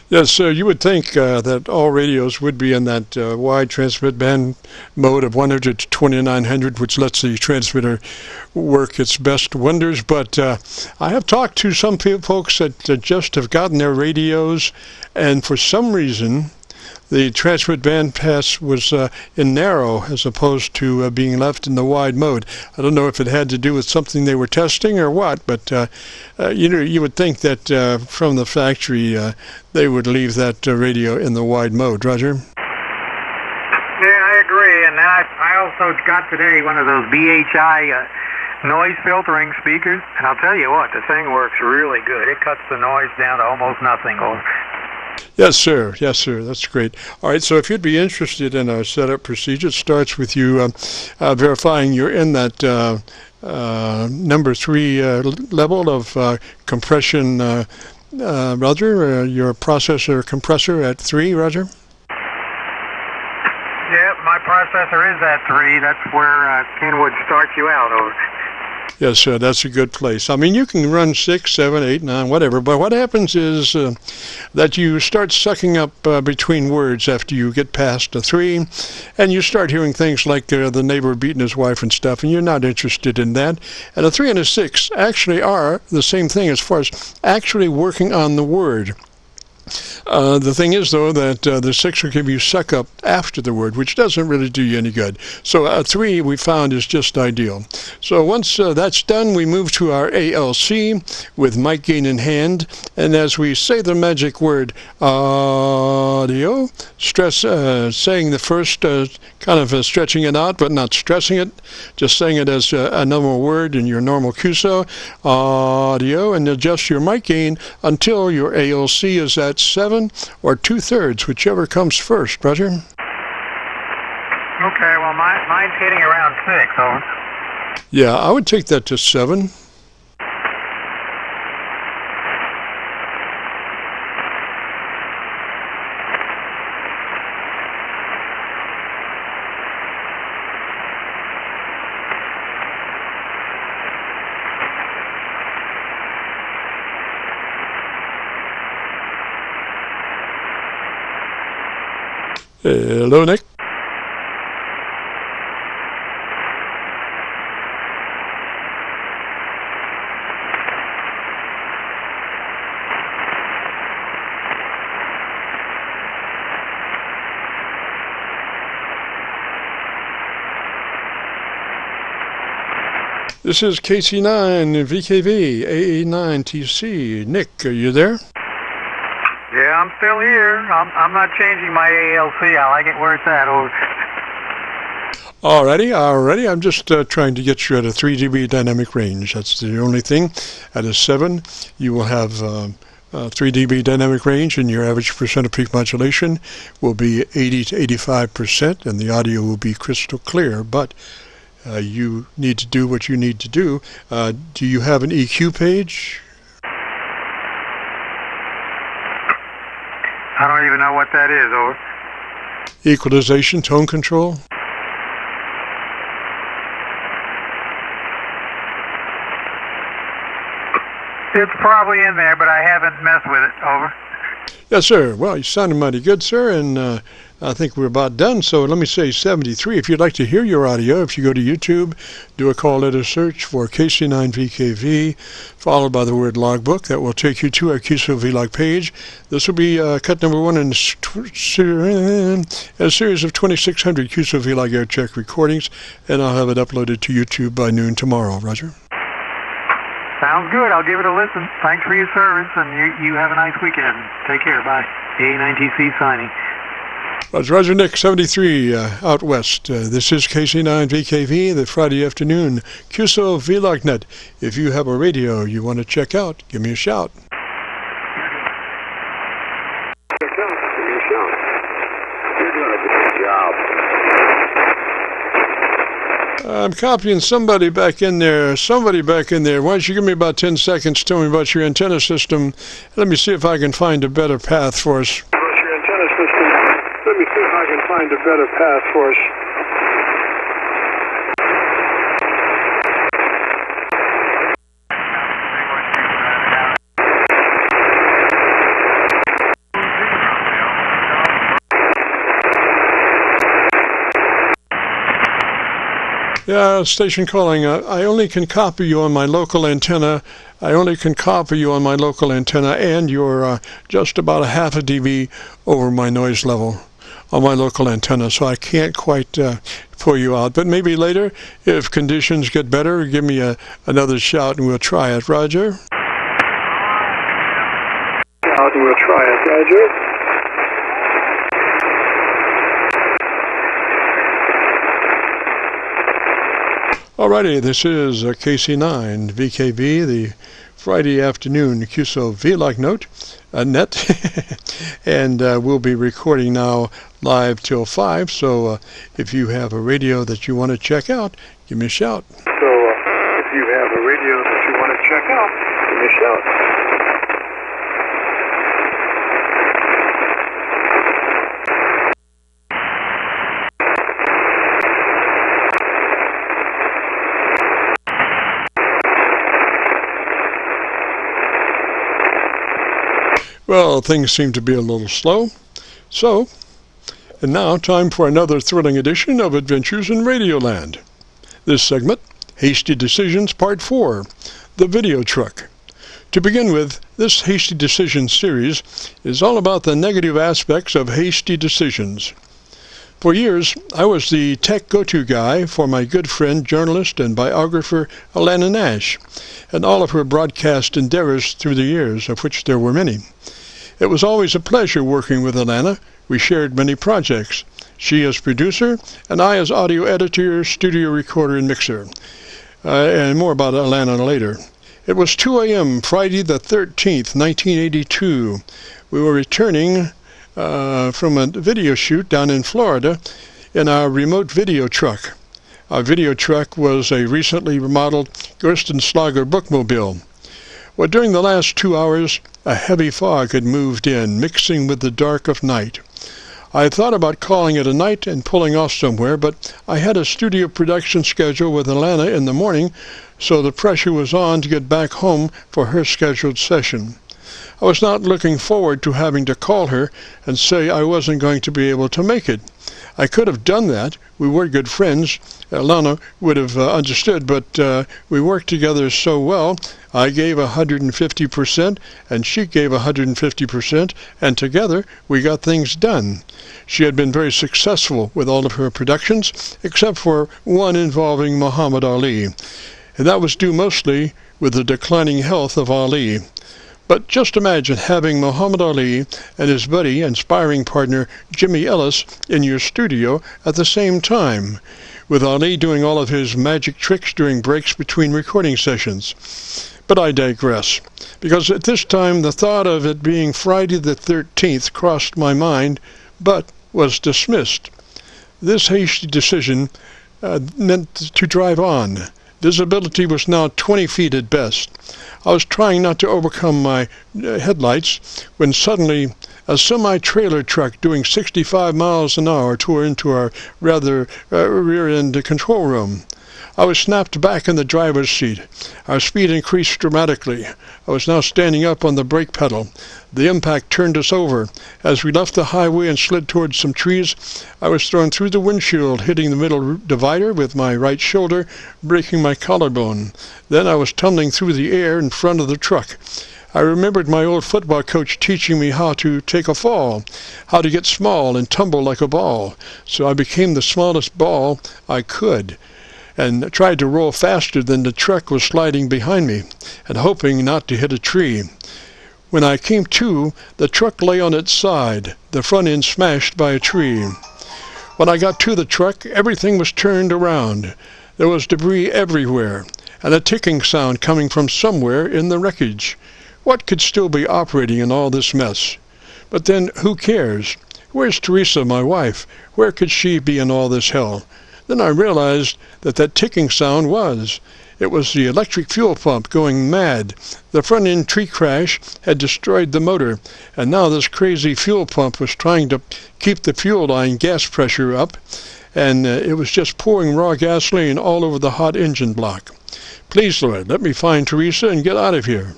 Yes, you would think that all radios would be in that wide transmit band mode of 100 to 2900, which lets the transmitter work its best wonders. But I have talked to some folks that just have gotten their radios, and for some reason, the transmit band pass was in narrow as opposed to being left in the wide mode. I don't know if it had to do with something they were testing or what, but you would think that from the factory they would leave that radio in the wide mode. Roger? Yeah, I agree. And I also got today one of those BHI noise filtering speakers, and I'll tell you what, the thing works really good. It cuts the noise down to almost nothing. Yes, sir. Yes, sir. That's great. All right, so if you'd be interested in our setup procedure, it starts with you verifying you're in that number 3 level of compression, Roger. Your processor compressor at 3, Roger? Yeah, my processor is at 3. That's where Kenwood starts you out. Over. Yes, sir, that's a good place. I mean, you can run 6, 7, 8, 9, whatever, but what happens is that you start sucking up between words after you get past a 3, and you start hearing things like the neighbor beating his wife and stuff, and you're not interested in that. And a 3 and a 6 actually are the same thing as far as actually working on the word. The thing is, though, that the 6 will give you suck up after the word, which doesn't really do you any good. So a 3 we found is just ideal. So once that's done, we move to our ALC with mic gain in hand, and as we say the magic word audio, stress saying the first kind of stretching it out, but not stressing it, just saying it as a normal word in your normal Qso, audio, and adjust your mic gain until your ALC is at 7 or 2/3, whichever comes first. Roger? Okay, well, mine's hitting around 6, over. Yeah, I would take that to 7. Hello, Nick. This is KC9VKV, AA9TC. Nick, are you there? Yeah, I'm still here. I'm not changing my ALC. I like it where it's at. Over. Alrighty. I'm just trying to get you at a 3 dB dynamic range. That's the only thing. At a 7, you will have 3 dB dynamic range, and your average percent of peak modulation will be 80 to 85%, and the audio will be crystal clear. But you need to do what you need to do. Do you have an EQ page? I don't even know what that is, over. Equalization, tone control? It's probably in there, but I haven't messed with it, over. Yes, sir. Well, you sounded mighty good, sir, and I think we're about done. So let me say 73. If you'd like to hear your audio, if you go to YouTube, do a call letter search for KC9VKV, followed by the word logbook. That will take you to our Qso-Vlog page. This will be cut number 1 in a series of 2,600 Qso-Vlog Aircheck recordings, and I'll have it uploaded to YouTube by noon tomorrow. Roger? Sounds good. I'll give it a listen. Thanks for your service, and you have a nice weekend. Take care. Bye. A9TC signing. Roger Nick, 73 out west. This is KC9VKV, the Friday afternoon Qso-Vlog net. If you have a radio you want to check out, give me a shout. You're doing a good job. I'm copying somebody back in there. Why don't you give me about 10 seconds, tell me about your antenna system. Let me see if I can find a better path for us. Yeah, station calling. I only can copy you on my local antenna. And you're just about a half a dB over my noise level on my local antenna, so I can't quite pull you out. But maybe later, if conditions get better, give me another shout and we'll try it. Roger? Roger. Alrighty, this is KC9VKV, the Friday afternoon Qso-Vlog net, and we'll be recording now live till 5, so if you have a radio that you want to check out, give me a shout. Well, things seem to be a little slow. And now time for another thrilling edition of Adventures in Radioland. This segment, Hasty Decisions Part 4, The Video Truck. To begin with, this Hasty Decisions series is all about the negative aspects of hasty decisions. For years, I was the tech go-to guy for my good friend, journalist, and biographer Alana Nash, and all of her broadcast endeavors through the years, of which there were many. It was always a pleasure working with Alana. We shared many projects, she as producer, and I as audio editor, studio recorder, and mixer. And more about Alana later. It was 2 a.m. Friday the 13th, 1982. We were returning from a video shoot down in Florida in our remote video truck. Our video truck was a recently remodeled Gerstenslager bookmobile. Well, during the last 2 hours, a heavy fog had moved in, mixing with the dark of night. I had thought about calling it a night and pulling off somewhere, but I had a studio production schedule with Alana in the morning, so the pressure was on to get back home for her scheduled session. I was not looking forward to having to call her and say I wasn't going to be able to make it. I could have done that. We were good friends. Alana would have understood, but we worked together so well. I gave 150% and she gave 150%, and together we got things done. She had been very successful with all of her productions, except for one involving Muhammad Ali, and that was due mostly with the declining health of Ali. But just imagine having Muhammad Ali and his buddy and sparring partner Jimmy Ellis in your studio at the same time, with Ali doing all of his magic tricks during breaks between recording sessions. But I digress, because at this time the thought of it being Friday the 13th crossed my mind, but was dismissed. This hasty decision meant to drive on. Visibility was now 20 feet at best. I was trying not to overcome my headlights when suddenly a semi-trailer truck doing 65 miles an hour tore into our rather rear-end control room. I was snapped back in the driver's seat. Our speed increased dramatically. I was now standing up on the brake pedal. The impact turned us over. As we left the highway and slid towards some trees, I was thrown through the windshield, hitting the middle divider with my right shoulder, breaking my collarbone. Then I was tumbling through the air in front of the truck. I remembered my old football coach teaching me how to take a fall, how to get small and tumble like a ball. So I became the smallest ball I could, and tried to roll faster than the truck was sliding behind me, and hoping not to hit a tree. When I came to, the truck lay on its side, the front end smashed by a tree. When I got to the truck, everything was turned around. There was debris everywhere, and a ticking sound coming from somewhere in the wreckage. What could still be operating in all this mess? But then, who cares? Where's Teresa, my wife? Where could she be in all this hell? Then I realized that ticking sound was. It was the electric fuel pump going mad. The front-end tree crash had destroyed the motor, and now this crazy fuel pump was trying to keep the fuel line gas pressure up, and it was just pouring raw gasoline all over the hot engine block. Please, Lord, let me find Teresa and get out of here.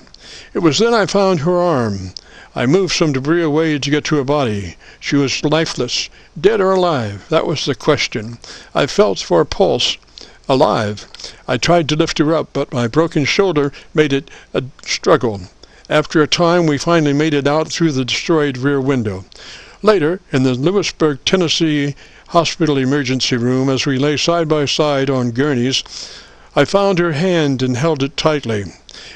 It was then I found her arm. I moved some debris away to get to her body. She was lifeless, dead or alive. That was the question. I felt for a pulse, alive. I tried to lift her up, but my broken shoulder made it a struggle. After a time, we finally made it out through the destroyed rear window. Later, in the Lewisburg, Tennessee hospital emergency room, as we lay side by side on gurneys, I found her hand and held it tightly.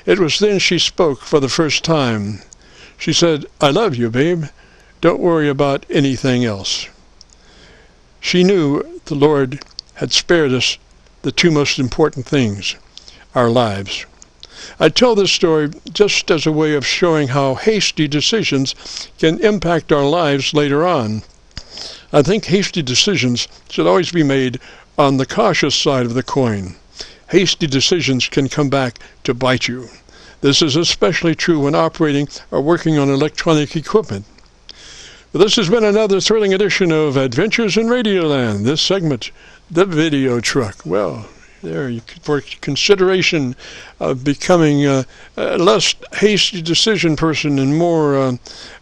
It was then she spoke for the first time. She said, "I love you, babe. Don't worry about anything else." She knew the Lord had spared us the two most important things, our lives. I tell this story just as a way of showing how hasty decisions can impact our lives later on. I think hasty decisions should always be made on the cautious side of the coin. Hasty decisions can come back to bite you. This is especially true when operating or working on electronic equipment. Well, this has been another thrilling edition of Adventures in Radioland. This segment, the video truck. Well, there, for consideration of becoming a less hasty decision person and more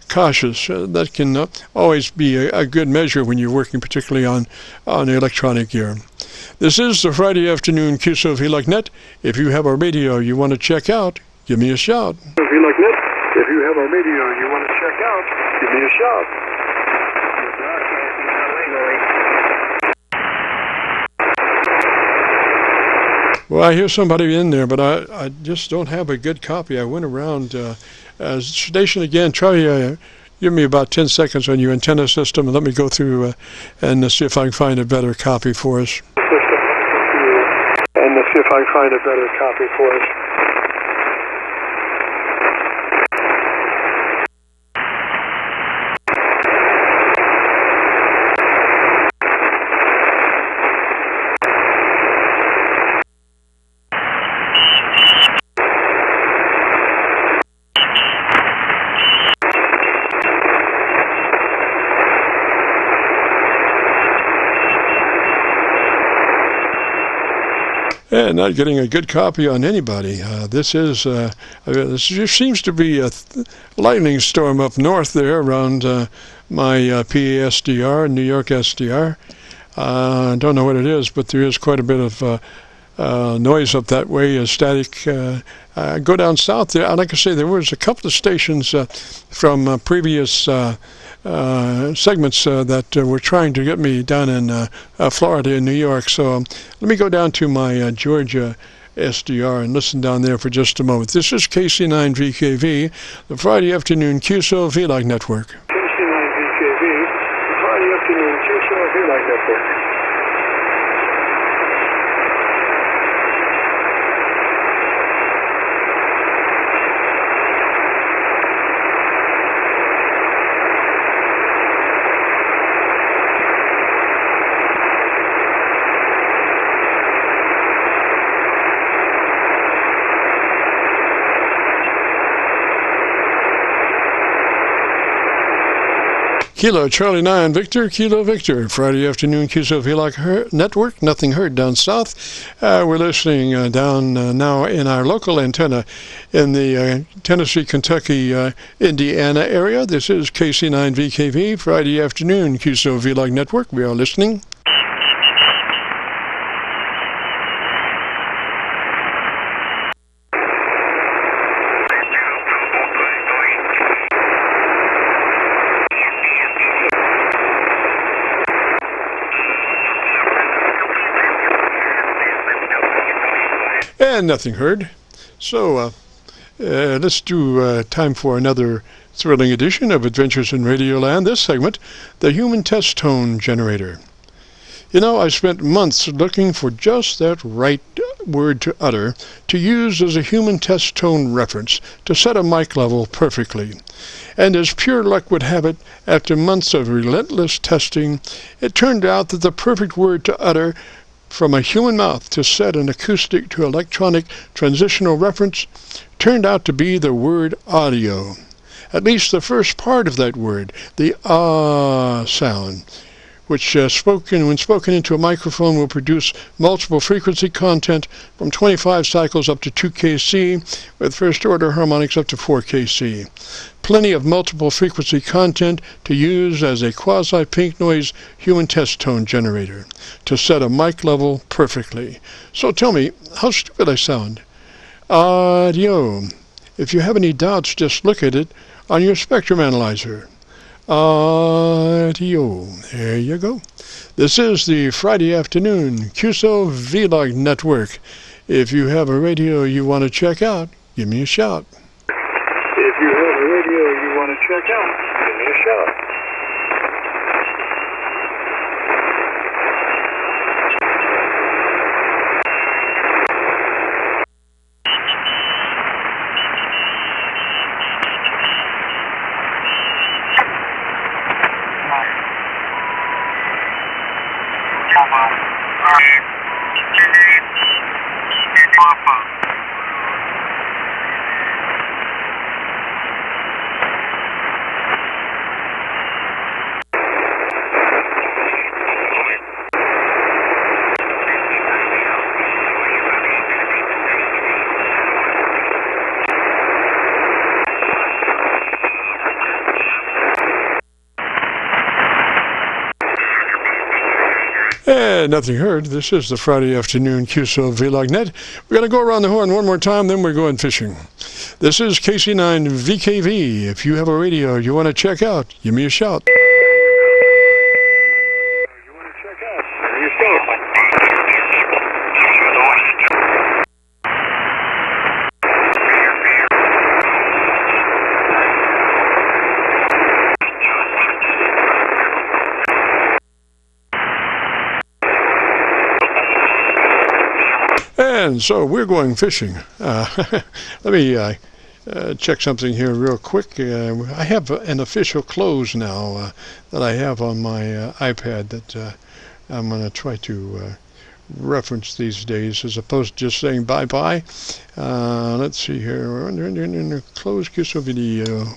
cautious. That can always be a good measure when you're working particularly on electronic gear. This is the Friday afternoon Qso-Vlog net. If you have a radio you want to check out, give me a shout. Qso-Vlog net. If you have a radio you want to check out, give me a shout. Well, I hear somebody in there, but I just don't have a good copy. I went around station again. Try give me about 10 seconds on your antenna system, and let me go through and see if I can find a better copy for us. And see if I can find a better copy for us. And not getting a good copy on anybody. This seems to be a lightning storm up north there around my PA SDR, New York SDR. I don't know what it is, but there is quite a bit of noise up that way, static. Go down south there. Like I say, there was a couple of stations from previous segments that were trying to get me down in Florida and New York. So let me go down to my Georgia SDR and listen down there for just a moment. This is KC9VKV, the Friday afternoon Qso-Vlog network. KC9VKV, the Friday afternoon Qso-Vlog network. Kilo Charlie 9 Victor, Kilo Victor, Friday afternoon Qso-Vlog network, nothing heard down south. We're listening down now in our local antenna in the Tennessee, Kentucky, Indiana area. This is KC9VKV, Friday afternoon Qso-Vlog network. We are listening. And nothing heard. So let's do time for another thrilling edition of Adventures in Radioland. This segment, the Human Test Tone Generator. You know, I spent months looking for just that right word to utter, to use as a human test tone reference, to set a mic level perfectly. And as pure luck would have it, after months of relentless testing, it turned out that the perfect word to utter from a human mouth to set an acoustic to electronic transitional reference turned out to be the word audio. At least the first part of that word, the ah sound, which when spoken into a microphone will produce multiple frequency content from 25 cycles up to 2 kc, with first order harmonics up to 4 kc. Plenty of multiple frequency content to use as a quasi-pink noise human test tone generator to set a mic level perfectly. So tell me, how stupid I sound? Audio. If you have any doubts, just look at it on your spectrum analyzer. Audio. There you go. This is the Friday afternoon Qso-Vlog network. If you have a radio you want to check out, give me a shout. If you have a radio you want to check out, give me a shout. And nothing heard. This is the Friday afternoon Qso-Vlog net. We're going to go around the horn one more time, then we're going fishing. This is KC9VKV. If you have a radio you want to check out, give me a shout. And so we're going fishing. Let me check something here real quick. I have an official close now that I have on my iPad that I'm going to try to reference these days as opposed to just saying bye-bye. Let's see here. Close Qso video.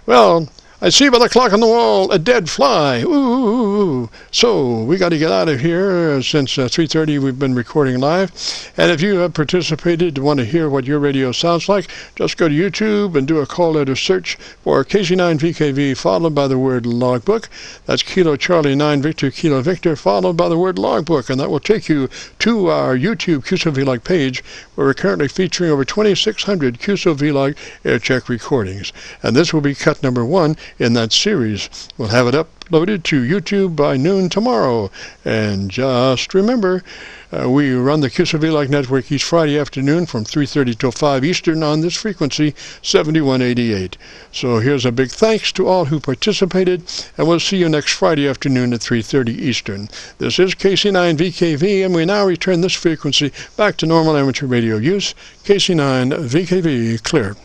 Well, I see by the clock on the wall a dead fly. Ooh. So we got to get out of here. Since 3:30 we've been recording live. And if you have participated and want to hear what your radio sounds like, just go to YouTube and do a call letter search for KC9VKV followed by the word logbook. That's Kilo Charlie 9 Victor Kilo Victor followed by the word logbook. And that will take you to our YouTube Qso-Vlog page where we're currently featuring over 2,600 Qso-Vlog Aircheck recordings. And this will be cut number 1 in that series. We'll have it uploaded to YouTube by noon tomorrow. And just remember, we run the Qso-Vlog network each Friday afternoon from 3:30 till 5 Eastern on this frequency, 7188. So here's a big thanks to all who participated, and we'll see you next Friday afternoon at 3:30 Eastern. This is KC9VKV, and we now return this frequency back to normal amateur radio use. KC9VKV clear.